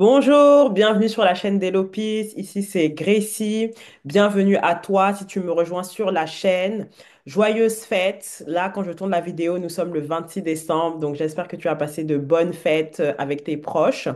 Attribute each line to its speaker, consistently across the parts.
Speaker 1: Bonjour, bienvenue sur la chaîne d'Elopis. Ici, c'est Gracie. Bienvenue à toi si tu me rejoins sur la chaîne. Joyeuses fêtes. Là, quand je tourne la vidéo, nous sommes le 26 décembre. Donc, j'espère que tu as passé de bonnes fêtes avec tes proches.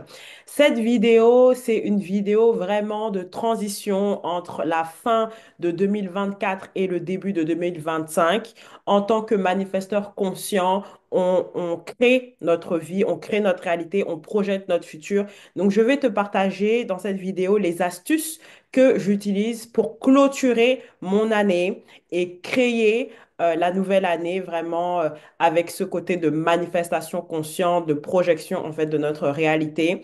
Speaker 1: Cette vidéo, c'est une vidéo vraiment de transition entre la fin de 2024 et le début de 2025. En tant que manifesteur conscient, on crée notre vie, on crée notre réalité, on projette notre futur. Donc, je vais te partager dans cette vidéo les astuces que j'utilise pour clôturer mon année et créer la nouvelle année vraiment avec ce côté de manifestation consciente, de projection en fait de notre réalité.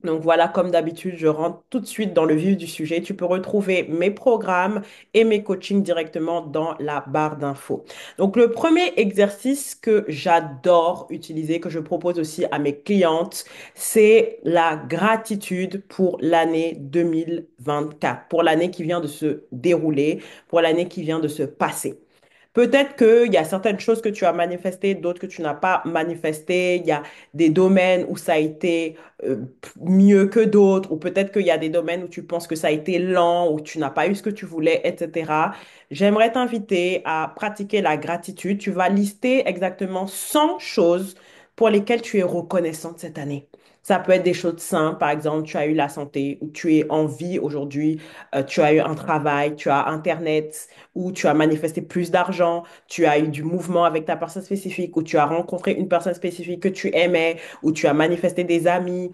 Speaker 1: Donc voilà, comme d'habitude, je rentre tout de suite dans le vif du sujet. Tu peux retrouver mes programmes et mes coachings directement dans la barre d'infos. Donc le premier exercice que j'adore utiliser, que je propose aussi à mes clientes, c'est la gratitude pour l'année 2024, pour l'année qui vient de se dérouler, pour l'année qui vient de se passer. Peut-être qu'il y a certaines choses que tu as manifestées, d'autres que tu n'as pas manifestées. Il y a des domaines où ça a été mieux que d'autres, ou peut-être qu'il y a des domaines où tu penses que ça a été lent, où tu n'as pas eu ce que tu voulais, etc. J'aimerais t'inviter à pratiquer la gratitude. Tu vas lister exactement 100 choses pour lesquelles tu es reconnaissante cette année. Ça peut être des choses simples, par exemple, tu as eu la santé, ou tu es en vie aujourd'hui, tu as eu un travail, tu as Internet, ou tu as manifesté plus d'argent, tu as eu du mouvement avec ta personne spécifique, ou tu as rencontré une personne spécifique que tu aimais, ou tu as manifesté des amis,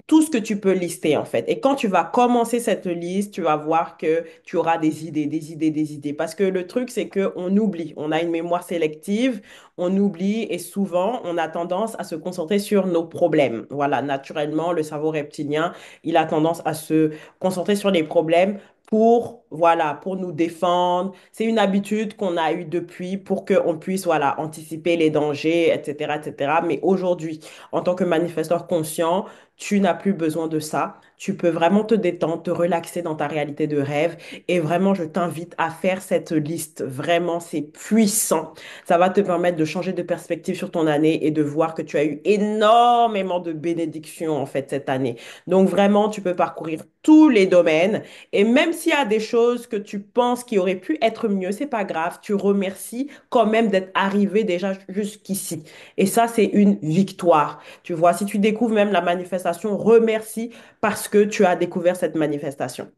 Speaker 1: tout ce que tu peux lister en fait. Et quand tu vas commencer cette liste, tu vas voir que tu auras des idées, des idées, des idées. Parce que le truc, c'est que on oublie. On a une mémoire sélective, on oublie et souvent, on a tendance à se concentrer sur nos problèmes. Voilà, naturellement, le cerveau reptilien, il a tendance à se concentrer sur les problèmes pour, voilà, pour nous défendre. C'est une habitude qu'on a eue depuis pour qu'on puisse, voilà, anticiper les dangers, etc., etc. Mais aujourd'hui, en tant que manifesteur conscient, tu n'as plus besoin de ça. Tu peux vraiment te détendre, te relaxer dans ta réalité de rêve. Et vraiment, je t'invite à faire cette liste. Vraiment, c'est puissant. Ça va te permettre de changer de perspective sur ton année et de voir que tu as eu énormément de bénédictions, en fait, cette année. Donc, vraiment, tu peux parcourir tous les domaines. Et même s'il y a des choses que tu penses qui auraient pu être mieux, c'est pas grave. Tu remercies quand même d'être arrivé déjà jusqu'ici. Et ça, c'est une victoire. Tu vois, si tu découvres même la manifestation, remercie parce que tu as découvert cette manifestation.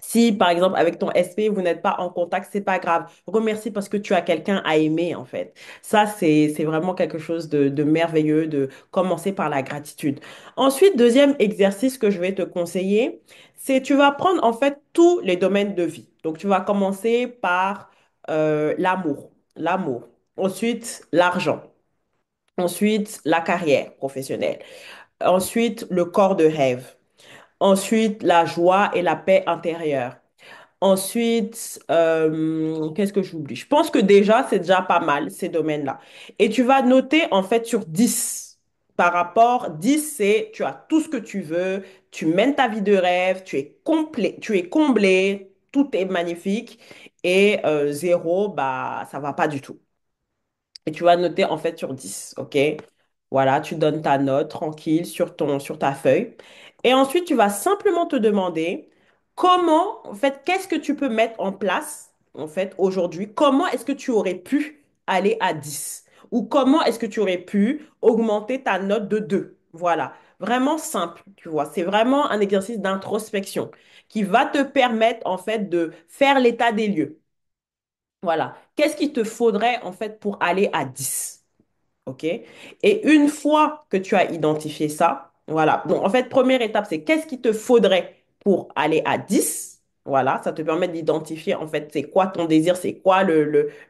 Speaker 1: Si, par exemple, avec ton SP, vous n'êtes pas en contact, c'est pas grave. Remercie parce que tu as quelqu'un à aimer, en fait. Ça, c'est vraiment quelque chose de merveilleux de commencer par la gratitude. Ensuite, deuxième exercice que je vais te conseiller, c'est tu vas prendre, en fait, tous les domaines de vie. Donc, tu vas commencer par l'amour. L'amour. Ensuite, l'argent. Ensuite, la carrière professionnelle. Ensuite, le corps de rêve. Ensuite, la joie et la paix intérieure. Ensuite, qu'est-ce que j'oublie? Je pense que déjà, c'est déjà pas mal, ces domaines-là. Et tu vas noter, en fait, sur 10. Par rapport, 10, c'est tu as tout ce que tu veux, tu mènes ta vie de rêve, tu es complet, tu es comblé, tout est magnifique. Et 0, bah, ça va pas du tout. Et tu vas noter en fait sur 10, ok? Voilà, tu donnes ta note tranquille sur ta feuille. Et ensuite, tu vas simplement te demander comment, en fait, qu'est-ce que tu peux mettre en place, en fait, aujourd'hui? Comment est-ce que tu aurais pu aller à 10? Ou comment est-ce que tu aurais pu augmenter ta note de 2? Voilà, vraiment simple, tu vois. C'est vraiment un exercice d'introspection qui va te permettre, en fait, de faire l'état des lieux. Voilà. Qu'est-ce qu'il te faudrait en fait pour aller à 10? OK? Et une fois que tu as identifié ça, voilà. Donc en fait, première étape, c'est qu'est-ce qu'il te faudrait pour aller à 10? Voilà, ça te permet d'identifier en fait c'est quoi ton désir, c'est quoi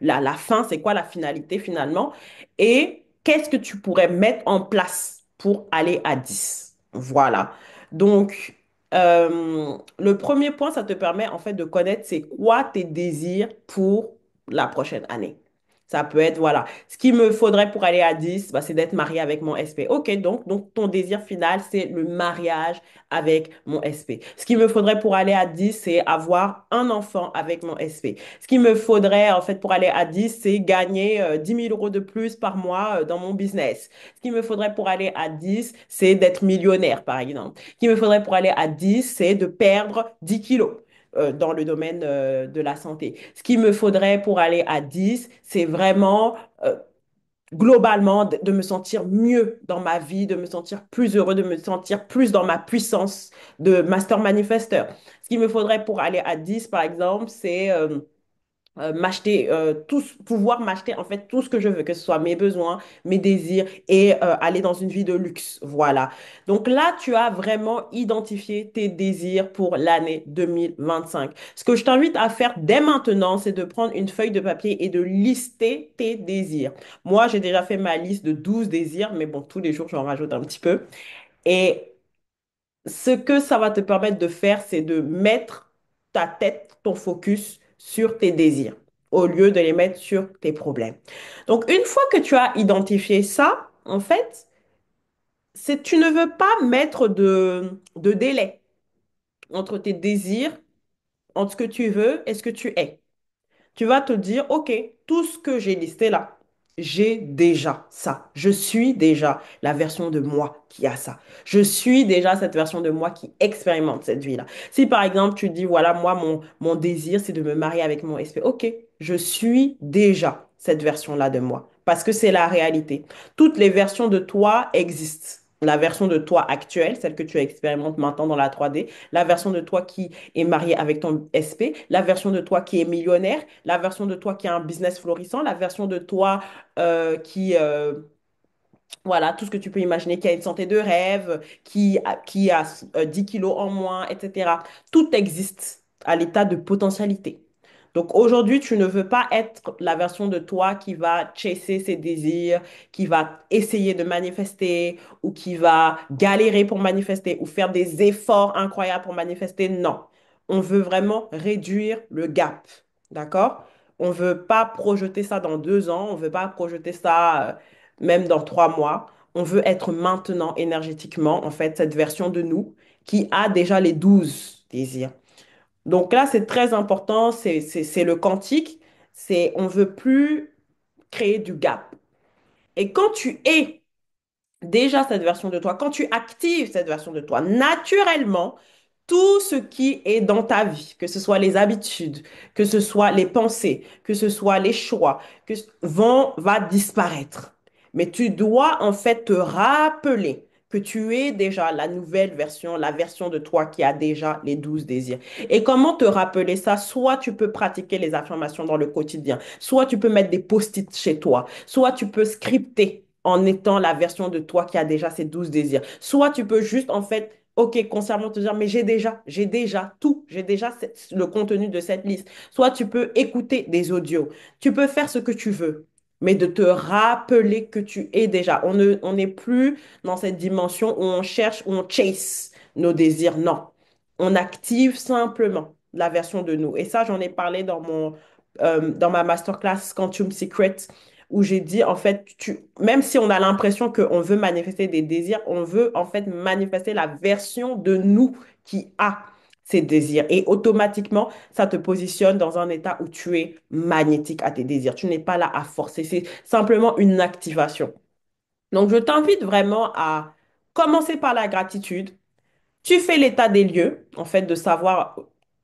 Speaker 1: la fin, c'est quoi la finalité finalement. Et qu'est-ce que tu pourrais mettre en place pour aller à 10? Voilà. Donc, le premier point, ça te permet en fait de connaître c'est quoi tes désirs pour la prochaine année. Ça peut être, voilà. Ce qu'il me faudrait pour aller à 10, bah, c'est d'être marié avec mon SP. OK, donc ton désir final, c'est le mariage avec mon SP. Ce qu'il me faudrait pour aller à 10, c'est avoir un enfant avec mon SP. Ce qu'il me faudrait, en fait, pour aller à 10, c'est gagner 10 000 euros de plus par mois dans mon business. Ce qu'il me faudrait pour aller à 10, c'est d'être millionnaire, par exemple. Ce qu'il me faudrait pour aller à 10, c'est de perdre 10 kilos dans le domaine de la santé. Ce qu'il me faudrait pour aller à 10, c'est vraiment globalement de me sentir mieux dans ma vie, de me sentir plus heureux, de me sentir plus dans ma puissance de master manifesteur. Ce qu'il me faudrait pour aller à 10, par exemple, c'est m'acheter pouvoir m'acheter en fait tout ce que je veux, que ce soit mes besoins, mes désirs et aller dans une vie de luxe. Voilà. Donc là, tu as vraiment identifié tes désirs pour l'année 2025. Ce que je t'invite à faire dès maintenant, c'est de prendre une feuille de papier et de lister tes désirs. Moi, j'ai déjà fait ma liste de 12 désirs, mais bon, tous les jours, j'en rajoute un petit peu. Et ce que ça va te permettre de faire, c'est de mettre ta tête, ton focus sur tes désirs au lieu de les mettre sur tes problèmes. Donc, une fois que tu as identifié ça, en fait, tu ne veux pas mettre de délai entre tes désirs, entre ce que tu veux et ce que tu es. Tu vas te dire, OK, tout ce que j'ai listé là, j'ai déjà ça. Je suis déjà la version de moi qui a ça. Je suis déjà cette version de moi qui expérimente cette vie-là. Si par exemple, tu dis, voilà, moi, mon désir, c'est de me marier avec mon SP. OK, je suis déjà cette version-là de moi parce que c'est la réalité. Toutes les versions de toi existent. La version de toi actuelle, celle que tu expérimentes maintenant dans la 3D, la version de toi qui est marié avec ton SP, la version de toi qui est millionnaire, la version de toi qui a un business florissant, la version de toi voilà, tout ce que tu peux imaginer, qui a une santé de rêve, qui a 10 kilos en moins, etc. Tout existe à l'état de potentialité. Donc aujourd'hui, tu ne veux pas être la version de toi qui va chasser ses désirs, qui va essayer de manifester ou qui va galérer pour manifester ou faire des efforts incroyables pour manifester. Non, on veut vraiment réduire le gap. D'accord? On veut pas projeter ça dans 2 ans, on veut pas projeter ça même dans 3 mois. On veut être maintenant énergétiquement, en fait, cette version de nous qui a déjà les 12 désirs. Donc là, c'est très important, c'est le quantique, on veut plus créer du gap. Et quand tu es déjà cette version de toi, quand tu actives cette version de toi, naturellement, tout ce qui est dans ta vie, que ce soit les habitudes, que ce soit les pensées, que ce soit les choix, va disparaître. Mais tu dois en fait te rappeler que tu es déjà la nouvelle version, la version de toi qui a déjà les 12 désirs. Et comment te rappeler ça? Soit tu peux pratiquer les affirmations dans le quotidien, soit tu peux mettre des post-it chez toi, soit tu peux scripter en étant la version de toi qui a déjà ces 12 désirs. Soit tu peux juste en fait OK, consciemment te dire, mais j'ai déjà tout, j'ai déjà le contenu de cette liste. Soit tu peux écouter des audios, tu peux faire ce que tu veux, mais de te rappeler que tu es déjà. On n'est plus dans cette dimension où on cherche, où on chase nos désirs. Non, on active simplement la version de nous. Et ça, j'en ai parlé dans ma masterclass Quantum Secret où j'ai dit, en fait, même si on a l'impression qu'on veut manifester des désirs, on veut en fait manifester la version de nous qui a ces désirs. Et automatiquement, ça te positionne dans un état où tu es magnétique à tes désirs. Tu n'es pas là à forcer, c'est simplement une activation. Donc, je t'invite vraiment à commencer par la gratitude. Tu fais l'état des lieux, en fait, de savoir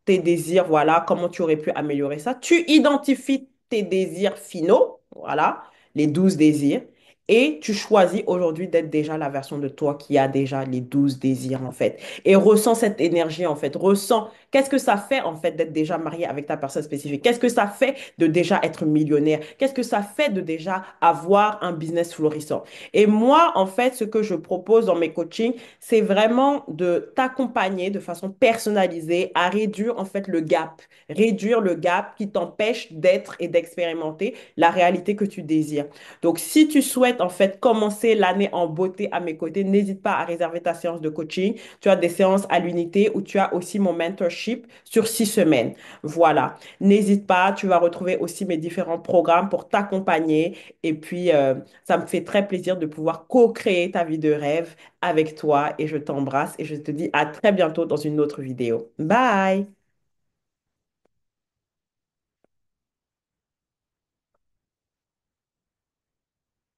Speaker 1: tes désirs, voilà, comment tu aurais pu améliorer ça. Tu identifies tes désirs finaux, voilà, les 12 désirs, et tu choisis aujourd'hui d'être déjà la version de toi qui a déjà les 12 désirs, en fait. Et ressens cette énergie, en fait. Ressens, qu'est-ce que ça fait, en fait, d'être déjà marié avec ta personne spécifique? Qu'est-ce que ça fait de déjà être millionnaire? Qu'est-ce que ça fait de déjà avoir un business florissant? Et moi, en fait, ce que je propose dans mes coachings, c'est vraiment de t'accompagner de façon personnalisée à réduire en fait réduire le gap qui t'empêche d'être et d'expérimenter la réalité que tu désires. Donc, si tu souhaites souhaites en fait commencer l'année en beauté à mes côtés, n'hésite pas à réserver ta séance de coaching. Tu as des séances à l'unité où tu as aussi mon mentorship sur 6 semaines. Voilà. N'hésite pas, tu vas retrouver aussi mes différents programmes pour t'accompagner. Et puis, ça me fait très plaisir de pouvoir co-créer ta vie de rêve avec toi et je t'embrasse et je te dis à très bientôt dans une autre vidéo. Bye!